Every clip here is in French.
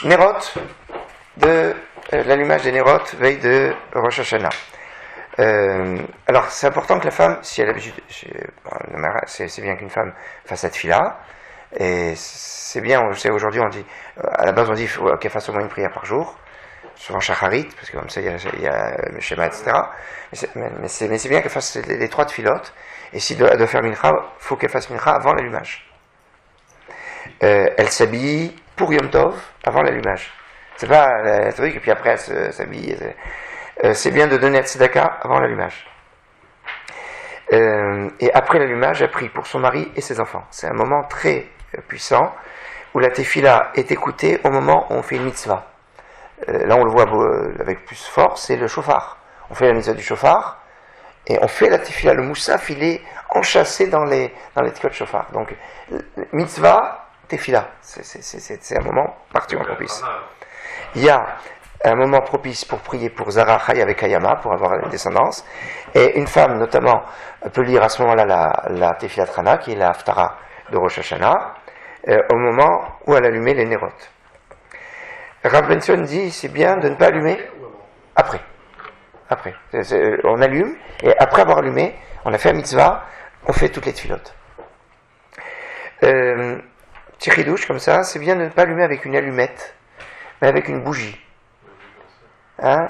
Nerot, de l'allumage des Nerot, veille de Rosh Hashanah. Alors, c'est important que la femme, si elle a l'habitude, c'est bien qu'une femme fasse cette fila, et c'est bien, je sais, aujourd'hui, on dit, à la base, on dit qu'elle fasse au moins une prière par jour, souvent Shacharit, parce que comme ça, il y a le schéma, etc. Mais c'est bien qu'elle fasse les 3 tfilotes, et si elle doit faire mincha, il faut qu'elle fasse mincha avant l'allumage. Elle s'habille pour Yom Tov avant l'allumage. C'est pas un truc, et puis après elle s'habille. C'est bien de donner la tzedaka avant l'allumage. Et après l'allumage, elle prie pour son mari et ses enfants. C'est un moment très puissant où la tefila est écoutée au moment où on fait une mitzvah. Là, on le voit avec plus force, c'est le shofar. On fait la mitzvah du shofar et on fait la tefila. Le moussaf, il est enchâssé dans les tikot shofar. Donc, mitzvah, tefila. C'est un moment particulièrement propice. Il y a un moment propice pour prier pour Zara Chaya avec Hayama, pour avoir une descendance. Et une femme, notamment, peut lire à ce moment-là la Tefilat Chana, qui est la Haftara de Rosh Hashanah, au moment où elle allumait les Nerot. Rav Benson dit, c'est bien de ne pas allumer après. On allume, et après avoir allumé, on a fait un mitzvah, on fait toutes les tfilotes. Petit chidouche comme ça, c'est bien de ne pas allumer avec une allumette, mais avec une bougie. Hein?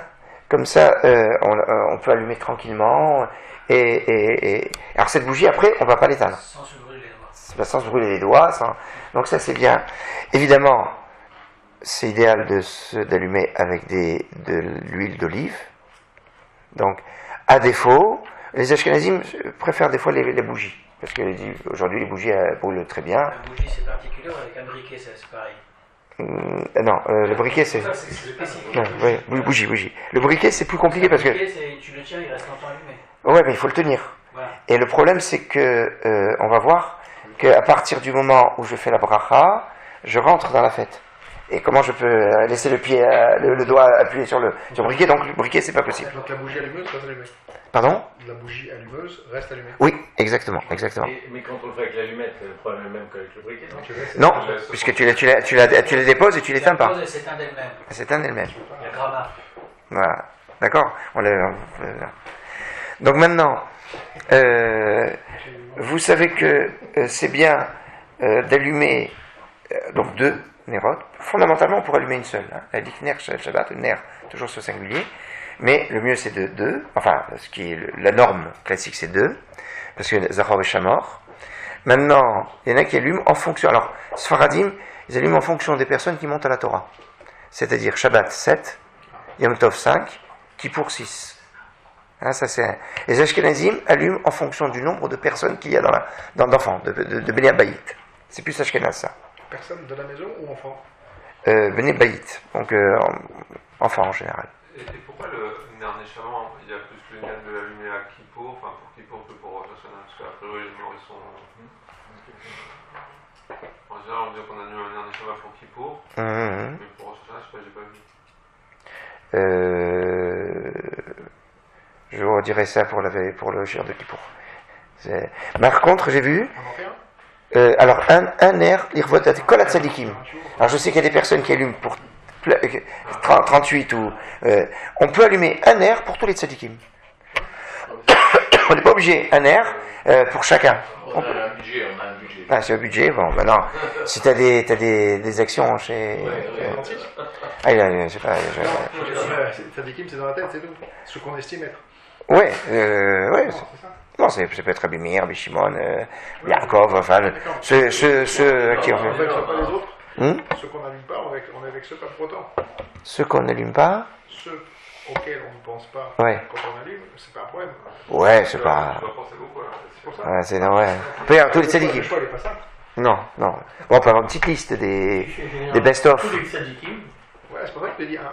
Comme ça, on peut allumer tranquillement. Alors cette bougie, après, on ne va pas l'éteindre. Sans se brûler les doigts. Sans se brûler les doigts. Donc ça, c'est bien. Évidemment, c'est idéal d'allumer avec de l'huile d'olive. Donc, à défaut, les Ashkenazim préfèrent des fois les bougies. Parce qu'aujourd'hui, les bougies brûlent très bien. La bougie, c'est particulier, avec un briquet, c'est pareil. Non, le briquet c'est. Non, ouais, bougie. Le briquet c'est plus compliqué parce que. Le briquet, tu le tiens, il reste longtemps allumé. Ouais, mais il faut le tenir. Voilà. Et le problème c'est que on va voir qu'à partir du moment où je fais la bracha, je rentre dans la fête. Et comment je peux laisser le doigt appuyé sur le briquet? Donc le briquet c'est pas possible. Donc la bougie allumeuse reste allumée. Pardon? La bougie allumeuse reste allumée. Oui, exactement. Mais quand on le fait avec l'allumette, le problème est le même qu'avec le briquet, non? Non, puisque tu la déposes et tu l'éteins pas. Elle s'éteint d'elle-même. Elle s'éteint d'elle-même. La gramma. Voilà. D'accord? Donc maintenant, vous savez que c'est bien d'allumer donc 2 Nerot. Fondamentalement, on pourrait allumer une seule. Elle dit que Ner Shabbat, Ner toujours au singulier. Mais le mieux c'est de 2, enfin ce qui est la norme classique c'est 2, parce que Zachor et Shamor. Maintenant, il y en a qui allument en fonction, alors Sfaradim, ils allument en fonction des personnes qui montent à la Torah. C'est-à-dire Shabbat 7, Yom Tov 5, Kippour 6. Hein, ça c'est les Ashkenazim allument en fonction du nombre de personnes qu'il y a d'enfants, de Bnei Bayit. C'est plus Ashkenaz ça. Personne de la maison ou enfant? Bnei Bayit, donc enfants en général. Et pourquoi le Ner Neshama, il y a plus le lien de l'allumer à Kippour, enfin pour Kippour que pour Rosh Hashanah, parce qu'à priori les morts ils sont. En général on dit qu'on allume un Ner Neshama pour Kippour, mais pour Rosh Hashanah, je sais pas, j'ai pas vu. Je redirai ça pour le Shir de Kippour. Par contre, j'ai vu. Alors un Ner, l'Irvot Kol HaTzadikim. Alors je sais qu'il y a des personnes qui allument pour 38 ou on peut allumer un air pour tous les tzadikim. On n'est pas obligé un air pour chacun. On a un budget. Ah, c'est un budget. Bon, maintenant, si t'as des actions chez. Je sais pas. Tzadikim, c'est dans la tête, c'est tout. Ce qu'on estime être. Ouais. Non, ça peut être Rabbi Meir, Rabbi Shimon, Yaakov, enfin, ceux qui ont fait. Pas les autres. Ceux qu'on n'allume pas, on est avec ceux pas pour autant. Ceux qu'on n'allume pas. Ceux auxquels on ne pense pas ouais. Quand on allume, c'est pas un problème. Ouais, c'est pas. C'est pour ça. Ouais, c'est non, ouais. Regarde, tous les tzadikim. Le choix n'est pas simple. Non. Bon, on peut avoir une petite liste des best-of. Tous les tzadikim. Ouais, c'est pour ça que je te dis un.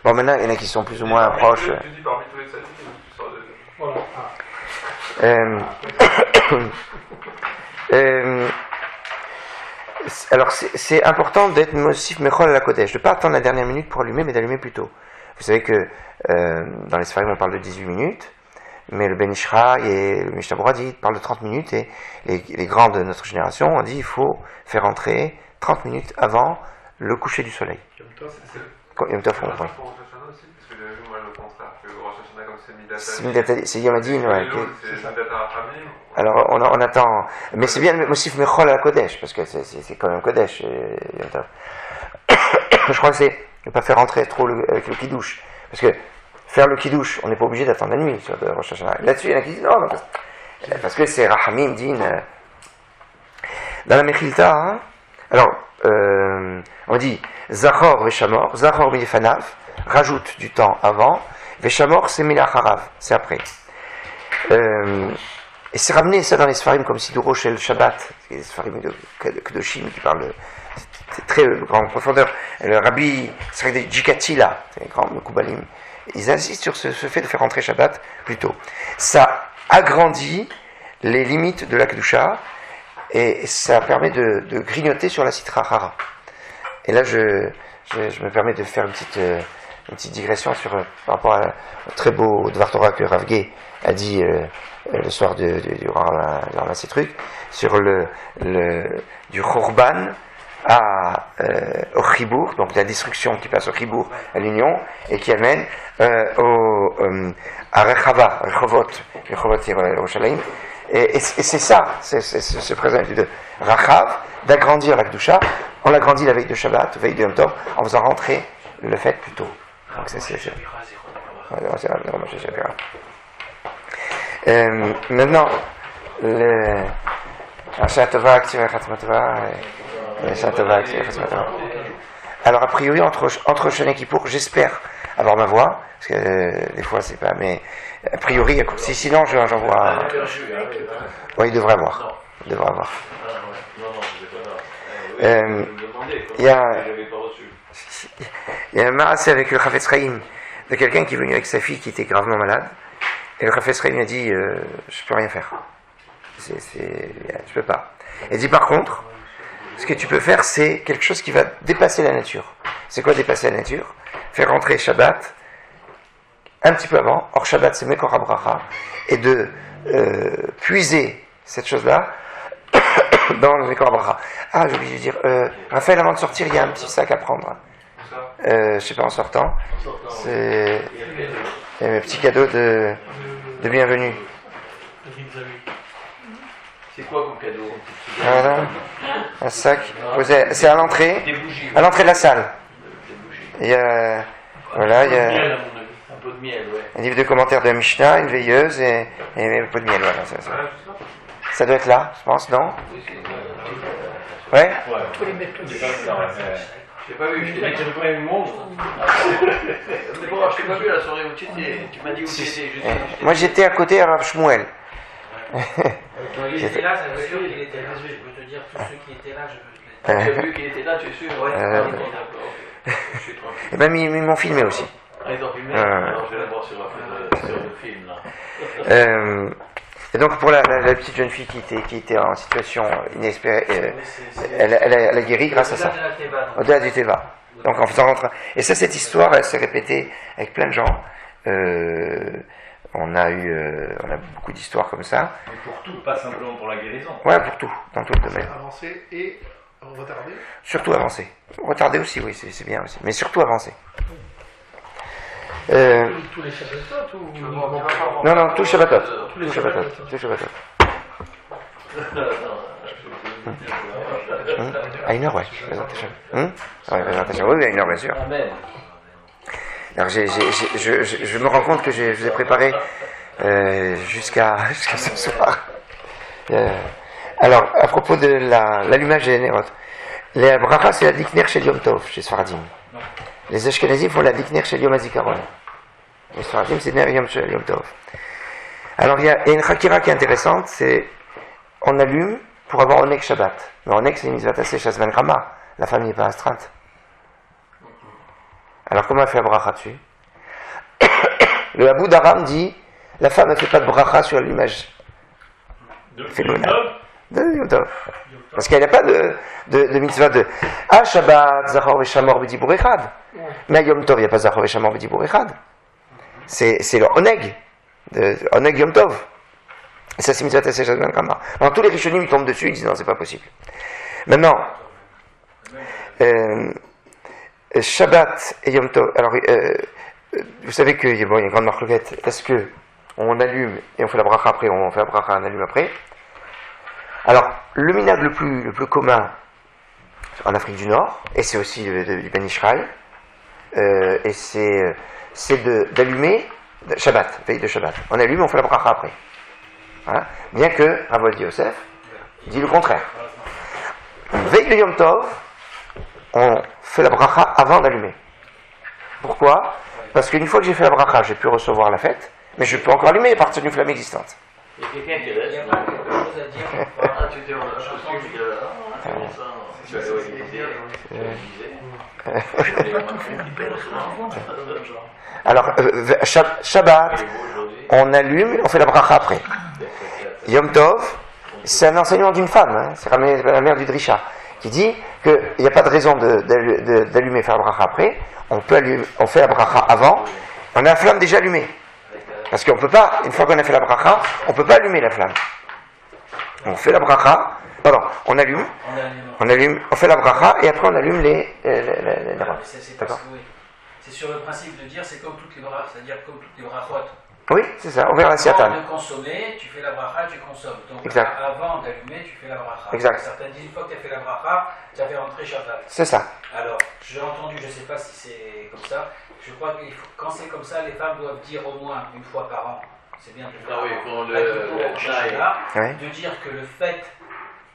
Bon, maintenant, il y en a qui sont plus ou moins proches. Tu dis parmi tous les tzadikim, tu sors de. Voilà. Alors c'est important d'être Mosif Mechol à la Kodesh, de ne pas attendre la dernière minute pour allumer, mais d'allumer plus tôt. Vous savez que dans les Sfarim on parle de 18 minutes, mais le Ben Ishra et le Mishnah Berurah parlent de 30 minutes, et les grands de notre génération ont dit il faut faire entrer 30 minutes avant le coucher du soleil. Yom Tov, C'est Yom Tov, la ouais. même pour Rosh Hashanah aussi, parce que j'avais vu moi le contraire, que Rosh Hashanah comme c'est C'est Midata. c'est Yom Adin, ouais. C'est Midata Rachamim. Alors on attend, mais c'est bien le Mosif Mechol à Kodesh, parce que c'est quand même Kodesh. Yom Tov. Je crois que c'est ne pas faire rentrer trop avec le Kiddush, parce que faire le Kiddush, on n'est pas obligé d'attendre la nuit sur Rosh Hashanah. Là-dessus, il y en a qui disent non, parce que c'est Rachamim Din. Dans la Mechilta, hein, alors on dit Zachor Veshamor, Zachor Milefanav, rajoute du temps avant, Veshamor c'est Milacharav, c'est après. Et c'est ramené ça dans les Sfarim comme Siduro chez le Shabbat, les Sfarim de Kedoshim qui parlent, c'est très grande profondeur. Le Rabbi Jikatila, c'est les grands Mekoubalim, ils insistent sur ce fait de faire rentrer Shabbat plus tôt. Ça agrandit les limites de la Kedusha et ça permet de grignoter sur la Sitra Hara. Et là, je me permets de faire une petite digression par rapport au très beau Dvar Torah que Rav Gay a dit le soir du Ramassé Truc, sur du Khorban au Chibour, donc la destruction qui passe au Chibour, à l'union, et qui amène à Rechavot Yerushalayim. Et c'est ça, c'est ce présent de Rachav, d'agrandir la Kedusha. On l'agrandit la veille de Shabbat, veille de Yom Tov, en faisant rentrer le fait plus tôt. Donc c'est maintenant, alors a priori entre Shana Kippour, j'espère avoir ma voix, parce que des fois c'est pas, mais a priori, sinon j'en vois. Oui, il devrait avoir. Il devrait avoir. Il y a un marassé avec le Chafetz Chaim de quelqu'un qui est venu avec sa fille qui était gravement malade, et le Chafetz Chaim a dit je peux rien faire, je peux pas. Il dit par contre, ce que tu peux faire, c'est quelque chose qui va dépasser la nature. C'est quoi dépasser la nature? Faire rentrer Shabbat un petit peu avant, or Shabbat c'est Mekor HaBracha, et de puiser cette chose-là dans le Mekor HaBracha. Ah, j'ai oublié de dire, Raphaël, avant de sortir, il y a un petit sac à prendre. Je sais pas, en sortant. C'est un petit cadeau de bienvenue. C'est quoi comme cadeau? Voilà, un sac. C'est à l'entrée de la salle. Il y a, voilà, il y a Un peu de miel, ouais. un livre de commentaires de Mishnah, une veilleuse et un peu de miel. Voilà, ça doit être là, je pense, non? Ouais. Tous les mecs comme ça. Je t'ai pas vu, je t'ai dit que j'avais pas une montre. Mais bon, je t'ai pas vu la soirée où tu étais. Tu m'as dit où tu étais. Moi j'étais à côté à Rav Shmuel. Il était là, ça veut dire qu'il était là. Je peux te dire, tous ceux qui étaient là, je peux te les dire. Tu as vu qu'il était là, tu es sûr? Ouais, d'accord. Je suis tranquille. Et ben ils m'ont filmé aussi. Ah, ils ont filmé? Alors je vais la voir sur le film là. Et donc pour la petite jeune fille qui était en situation inespérée, elle a guéri grâce à ça. Au-delà du Teva. Donc en faisant rentrer. Et ça, cette histoire, elle s'est répétée avec plein de gens. On a beaucoup d'histoires comme ça. Mais pour tout, pas simplement pour la guérison. Ouais, pour tout, dans tout le domaine. Avancer et retarder. Surtout avancer. Retarder aussi, oui, c'est bien aussi. Mais surtout avancer. Tous les Shabbatot ou... Non, tout Shabbatot. Tout Shabbatot. À 1h, ouais. Présentation. Ouais, présentation. Oui, à 1h, bien sûr. Amen. Alors, je me rends compte que je vous ai préparé jusqu'à ce soir. Alors, à propos de l'allumage des Néroth, les bracha, c'est la dikner chez Yom Tov, chez Sfaradim. Les Ashkenazim font la dikner chez Yom HaZikaron. Les Sfaradim, c'est Yom chez Yom Tov. Alors, il y a une chakira qui est intéressante, c'est on allume pour avoir Onek Shabbat. Mais Onek, c'est une mitzvah tassée Shazman Rama. La famille n'est pas astreinte. Alors, comment elle fait la bracha dessus? Le Abu Dharam dit la femme ne fait pas de bracha sur l'allumage phénoménal. De Yom Tov. Parce qu'il n'y a pas de mitzvah de Shabbat, Zachor Veshamor B'Dibur Echad. Mais à Yom Tov, il n'y a pas Zachor Veshamor B'Dibur Echad. C'est le Oneg. Oneg Yom Tov. Et ça, c'est mitzvah tassé Shazman Rama. Alors, tous les Rishonim, ils tombent dessus, ils disent non, c'est pas possible. Maintenant, Shabbat et Yom Tov. Alors, vous savez qu'il y a une grande marloquette. Est-ce que on allume et on fait la bracha après, on fait la bracha et on allume après? Alors, le minhag le plus commun en Afrique du Nord, et c'est aussi du Ben Israël, et c'est d'allumer Shabbat, veille de Shabbat. On allume, on fait la bracha après. Voilà. Bien que Rav Yosef dit le contraire. Veille de Yom Tov, on fait la bracha avant d'allumer. Pourquoi? Parce qu'une fois que j'ai fait la bracha, j'ai pu recevoir la fête, mais je peux encore allumer à partir d'une flamme existante. Il y a quelqu'un qui reste. Il y a quelque chose à dire. Ah, tu étais en costume, tu es là. Alors, Shabbat, on allume, on fait la bracha après. Yom Tov, c'est un enseignement d'une femme, hein, c'est la mère du Drisha, qui dit qu'il n'y a pas de raison d'allumer et faire la bracha après. On fait la bracha avant, on a la flamme déjà allumée. Parce qu'on ne peut pas, une fois qu'on a fait la bracha, on ne peut pas allumer la flamme. On fait la bracha, on allume, on fait la bracha et après on allume les rabbins. C'est sur le principe de dire, c'est comme toutes les brachas, c'est-à-dire comme toutes les brachot. Oui, c'est ça, on verra la siatan. Avant de consommer, tu fais la bracha, tu consommes. Donc exact. Avant d'allumer, tu fais la bracha. Exact. Certains disent, une fois que tu as fait la bracha, tu as fait rentrer Shabbat. C'est ça. Alors, j'ai entendu, je ne sais pas si c'est comme ça, je crois que quand c'est comme ça, les femmes doivent dire au moins une fois par an. C'est bien de faire de dire que le fait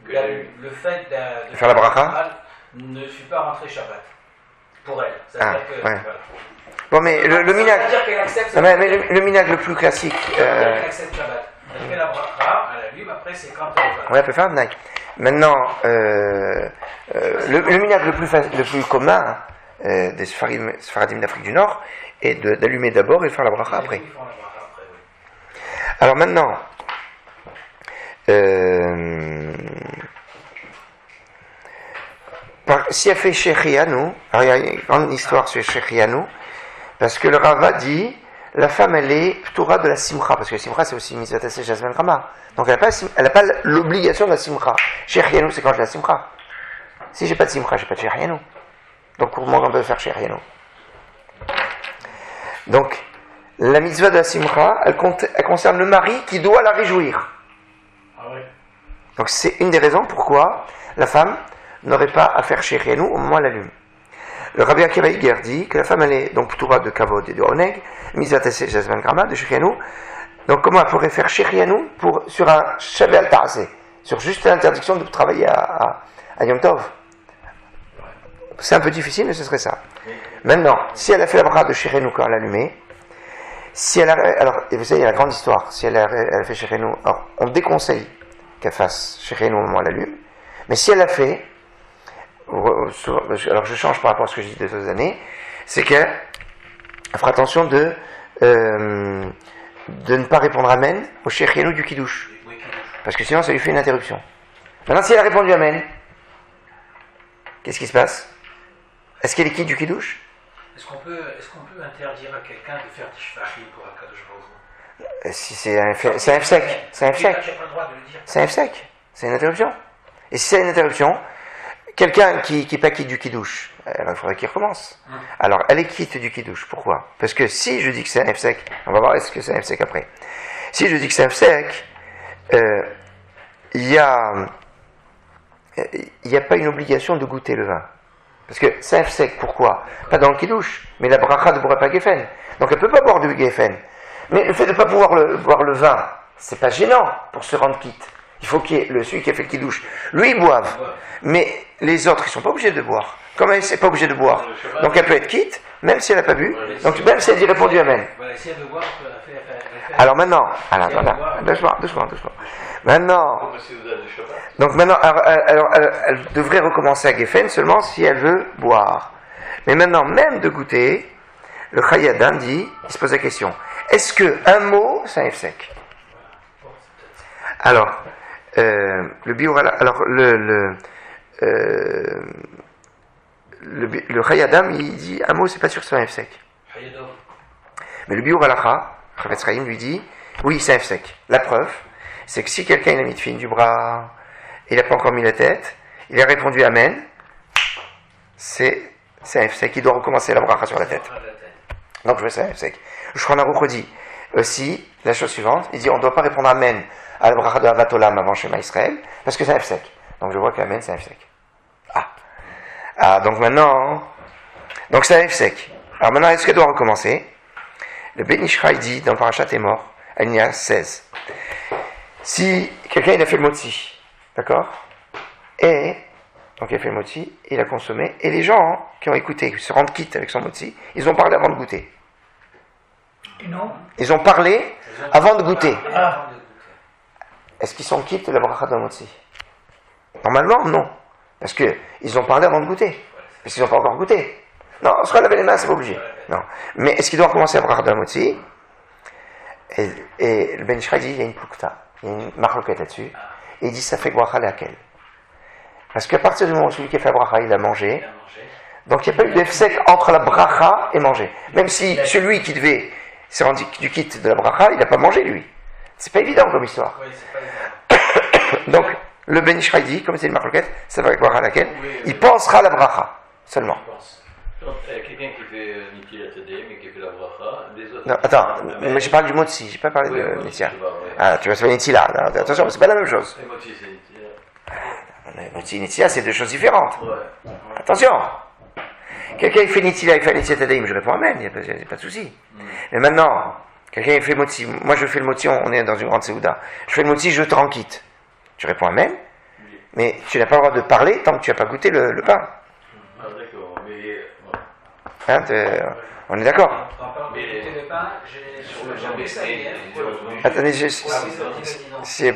de faire la bracha ne suit pas rentrer Shabbat. Pour elle. Ça veut dire que, voilà. Bon, mais le minhag. Le minhag le plus classique. Elle accepte Shabbat. Elle fait la bracha, elle allume, après c'est quand elle va. Oui, elle peut faire un minhag. Maintenant, le minhag le plus commun des Sfaradim d'Afrique du Nord est d'allumer d'abord et de faire la bracha après. Alors maintenant, si elle fait Shechianu, alors il y a une grande histoire sur Shechianu, parce que le Rava dit, la femme elle est ptoura de la simcha, parce que la simcha c'est aussi mitzvah taseh jasmin rama, donc elle n'a pas l'obligation de la simcha. Shechianu c'est quand j'ai la simcha. Si j'ai pas de simcha, j'ai pas de Shechianu. Donc pour moi on peut faire Shechianu. Donc la mitzvah de la simcha, elle concerne le mari qui doit la réjouir. Donc c'est une des raisons pourquoi la femme n'aurait pas à faire Shechianu au moment où elle allume. Le Rabbi Akiva Iger dit que la femme elle est donc ptoura de kavod et de oneg, mitzvah taseh jasmin grama de Shechianu. Donc comment elle pourrait faire Shechianu sur un shavel ta'aseh, sur juste l'interdiction de travailler à Yom Tov? C'est un peu difficile, mais ce serait ça. Maintenant, si elle a fait la bracha de Shechianu quand elle a allumé, si elle a, alors vous savez il y a la grande histoire. Si elle a fait Shechianu, alors on déconseille qu'elle fasse Shechianu au moment où elle allume, mais si elle a fait, alors je change par rapport à ce que j'ai dit des autres années, c'est qu'elle fera attention de ne pas répondre Amen au Shechianu du Kiddush. Parce que sinon ça lui fait une interruption. Maintenant si elle a répondu Amen, qu'est-ce qui se passe? Est-ce qu'elle est quitte du Kiddush? Est-ce qu'on peut interdire à quelqu'un de faire des shvachim pour Akadosh Baruch Hu? Si c'est un F-sec, c'est un F-sec. C'est un F-sec, c'est une interruption. Et si c'est une interruption, quelqu'un qui n'est pas quitte du Kiddush, il faudrait qu'il recommence. Alors, elle est quitte du Kiddush. Pourquoi? Parce que si je dis que c'est un F-sec, on va voir est-ce que c'est un F-sec après. Si je dis que c'est un F-sec, il n'y a pas une obligation de goûter le vin. Parce que c'est un F-sec, pourquoi? Pas dans le Kiddush, mais la bracha ne boira pas Geffen. Donc elle ne peut pas boire du Geffen. Mais le fait de ne pas pouvoir boire le vin, c'est pas gênant pour se rendre quitte. Il faut qu'il y ait celui qui a fait le Kiddush. Lui, il boive. Mais les autres, ils ne sont pas obligés de boire. Comme elle n'est pas obligée de boire. Donc elle peut être quitte, même si elle n'a pas bu. Donc même si elle dit répondu Amen. Alors maintenant, doucement. Maintenant, elle devrait recommencer à Geffen seulement si elle veut boire. Mais maintenant, même de goûter, le Chayadam dit, il se pose la question, est-ce qu'un mot, c'est un F-sec? Alors, le Chayadam, il dit, un mot, c'est pas sûr que c'est un F-sec. Mais le Biur Halacha, Chavetz Chaim lui dit, oui, c'est un F-sec. La preuve, c'est que si quelqu'un il a mis de fine du bras, il n'a pas encore mis la tête, il a répondu Amen, c'est c'est un Hefsek qui doit recommencer la bracha sur la tête. Donc je fais ça un Hefsek. Le Shulchan Aruch dit aussi la chose suivante, il dit on ne doit pas répondre Amen à la bracha de Avat Olam avant Shema Israël, parce que c'est un Hefsek. Donc je vois qu'Amen c'est un Hefsek. Donc maintenant, donc c'est un Hefsek. Alors maintenant, est-ce qu'elle doit recommencer? Le Ben Ish Chai dit dans Parashat Emor, alinéa 16, si quelqu'un il a fait le motzi, d'accord, et donc il a fait le motzi, il a consommé, et les gens qui ont écouté, qui se rendent quittes avec son motzi, ils ont parlé avant de goûter. Non. Ils ont parlé avant de goûter. Ah. Est-ce qu'ils sont quittes de la bracha de motzi? Normalement, non. Parce qu'ils ont parlé avant de goûter. Parce qu'ils n'ont pas encore goûté. Non, on se laver les mains, c'est pas obligé. Non. Mais est-ce qu'il doit recommencer à bracha de motzi? Et le Ben Ish Chai dit, il y a une plukta, il y a une marloquette là-dessus. Et il dit, ça fait bracha laquelle? Parce qu'à partir du moment où celui qui a fait la bracha, il a mangé, donc il n'y a pas eu d'efsek entre la bracha et manger. Même si celui qui devait s'est rendu du kit de la bracha, il n'a pas mangé lui. C'est pas évident comme histoire. Donc, le Ben Ish Chai dit, comme c'est une marloquette, ça va bracha laquelle? Il pensera à la bracha, seulement. Quelqu'un qui fait Niti la Tadé, mais qui fait la bracha, les autres. Non, attends, mais je parle du motzi, j'ai pas parlé de Netia. Ah, tu vas se faire Niti là. Non, attention, c'est pas la même chose. Le Moti, c'est Niti. Motzi et Netia, c'est deux choses différentes. Ouais. Attention. Quelqu'un fait Niti là, il fait Netia Tadaim, je réponds Amen, il n'y a pas de souci. Mais maintenant, quelqu'un fait motzi, moi je fais le motzi, on est dans une grande Séouda. Je fais le motzi, je te rends quitte. Tu réponds Amen, mais tu n'as pas le droit de parler tant que tu n'as pas goûté le pain. Ah, d'accord, mais. Hein, on est d'accord? En parlant de goûter le pain, j'ai jamais essayé. Attendez, c'est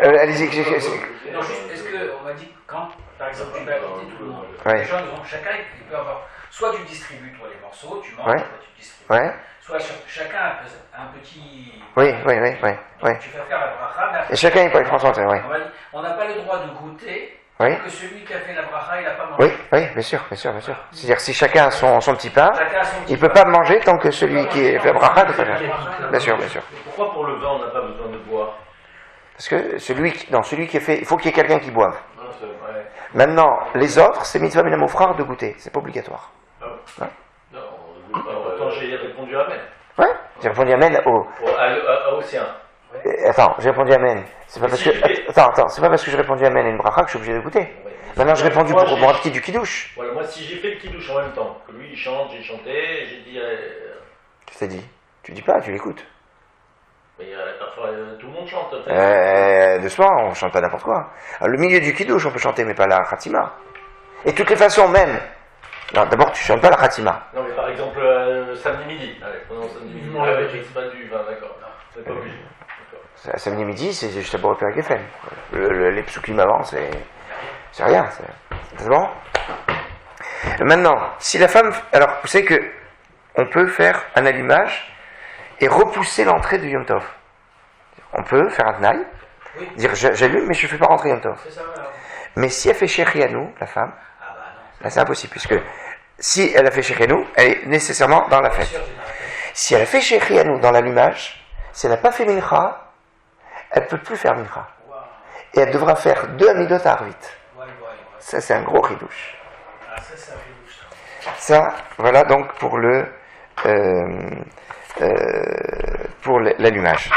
allez-y. Non, juste, est-ce qu'on m'a dit quand, par exemple, tu vas quitter tout le monde, Ouais. les gens, chacun, il peut avoir, soit tu distribues toi les morceaux, tu manges, Ouais. soit tu distribues, Ouais. soit chacun a un petit. Oui. Donc, tu fais faire la bracha, mais après, Et chacun il peut prendre son temps, oui. on n'a pas le droit de goûter Oui. que celui qui a fait la bracha, il n'a pas mangé. Oui, bien sûr. C'est-à-dire si chacun a son petit pain, Chacun a son petit il ne peut pain. pas manger tant que celui qui est fait bracha ne fait pas. Bien sûr. Pourquoi pour le vin on n'a pas besoin de boire? Parce que celui qui est fait, il faut qu'il y ait quelqu'un qui boive. Non, c'est vrai. Maintenant, les autres, c'est mitzvah min hamofrar de goûter, c'est pas obligatoire. Non, pourtant j'ai répondu Amen. Ouais. J'ai répondu amen au. Au sien. Attends, j'ai répondu amen. C'est pas parce que. Attends, c'est pas parce que j'ai répondu amen à une bracha que je suis obligé de goûter. Maintenant, j'ai répondu pour mon petit du kidouche. Voilà, moi si j'ai fait le kidouche en même temps, que lui il chante, j'ai chanté, j'ai dit. Qu'est-ce que t'as dit? Tu dis pas, tu l'écoutes. Mais parfois tout le monde chante. Doucement, on chante pas n'importe quoi. Alors, le milieu du kidouche, on peut chanter, mais pas la khatima. Et de toutes les façons, même. Non, d'abord, tu chantes pas la khatima. Non, mais par exemple, samedi midi. Allez, prenons samedi midi. Non, c'est pas du vin, d'accord. C'est pas obligé. Samedi midi, c'est juste à boire avec Geffen. Les psukim avant, c'est rien. C'est bon? Maintenant, si la femme. Alors, vous savez que on peut faire un allumage et repousser l'entrée de Yom Tov. On peut faire un tnaï, dire j'allume, mais je ne fais pas rentrer Yom Tov. Mais si elle fait Shechianou, la femme, là c'est impossible, puisque si elle a fait Shechianou, elle est nécessairement dans la fête. Si elle a fait Shechianou dans l'allumage, si elle n'a pas fait Mincha, elle ne peut plus faire Mincha. Et elle devra faire 2 Amidot à Arvit. Ça, c'est un gros ridouche. Ça, voilà donc pour l'allumage.